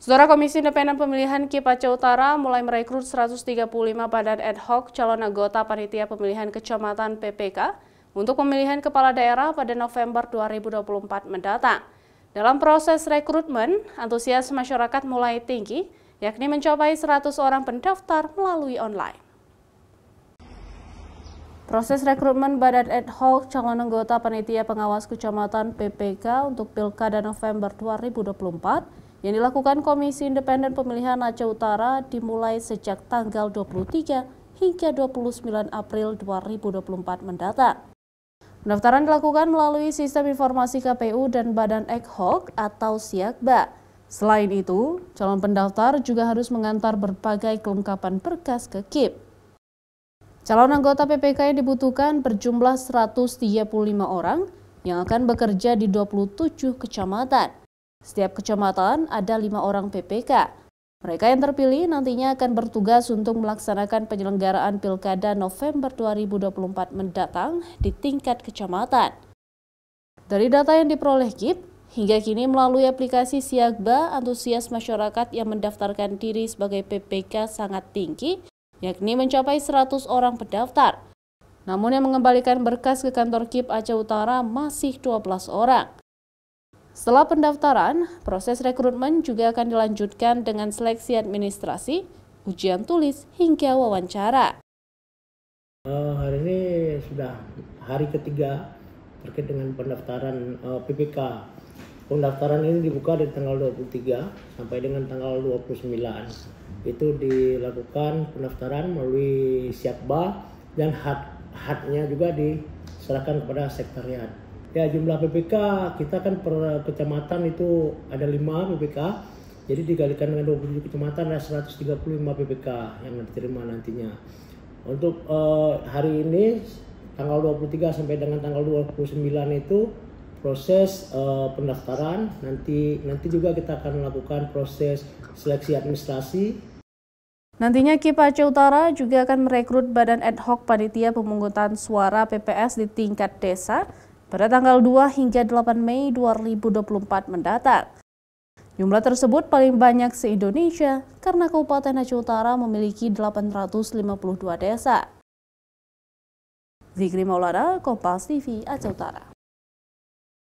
Saudara Komisi Independen Pemilihan KIP Aceh Utara mulai merekrut 135 badan ad hoc calon anggota Panitia Pemilihan Kecamatan PPK untuk pemilihan kepala daerah pada November 2024 mendatang. Dalam proses rekrutmen, antusias masyarakat mulai tinggi, yakni mencapai 100 orang pendaftar melalui online. Proses rekrutmen badan ad hoc calon anggota Panitia Pengawas Kecamatan PPK untuk Pilkada November 2024 yang dilakukan Komisi Independen Pemilihan Aceh Utara dimulai sejak tanggal 23 hingga 29 April 2024 mendatang. Pendaftaran dilakukan melalui Sistem Informasi KPU dan Badan Ad Hoc atau SIAKBA. Selain itu, calon pendaftar juga harus mengantar berbagai kelengkapan berkas ke KIP. Calon anggota PPK yang dibutuhkan berjumlah 135 orang yang akan bekerja di 27 kecamatan. Setiap kecamatan ada 5 orang PPK. Mereka yang terpilih nantinya akan bertugas untuk melaksanakan penyelenggaraan Pilkada November 2024 mendatang di tingkat kecamatan. Dari data yang diperoleh KIP, hingga kini melalui aplikasi SIAKBA, antusias masyarakat yang mendaftarkan diri sebagai PPK sangat tinggi, yakni mencapai 100 orang pendaftar. Namun yang mengembalikan berkas ke kantor KIP Aceh Utara masih 12 orang. Setelah pendaftaran, proses rekrutmen juga akan dilanjutkan dengan seleksi administrasi, ujian tulis, hingga wawancara. Hari ini sudah hari ketiga terkait dengan pendaftaran PPK. Pendaftaran ini dibuka dari tanggal 23 sampai dengan tanggal 29. Itu dilakukan pendaftaran melalui SIAKBA dan HAT-nya juga diserahkan kepada sekretariat. Ya, jumlah PPK kita kan per kecamatan itu ada 5 PPK, jadi dikalikan dengan 27 kecamatan ada 135 PPK yang diterima nantinya. Untuk hari ini tanggal 23 sampai dengan tanggal 29 itu proses pendaftaran, nanti juga kita akan melakukan proses seleksi administrasi. Nantinya KIP Aceh Utara juga akan merekrut badan ad hoc panitia pemungutan suara PPS di tingkat desa pada tanggal 2 hingga 8 Mei 2024 mendatang. Jumlah tersebut paling banyak se-Indonesia karena Kabupaten Aceh Utara memiliki 852 desa. Zikri Maulana, Kompas TV, Aceh Utara.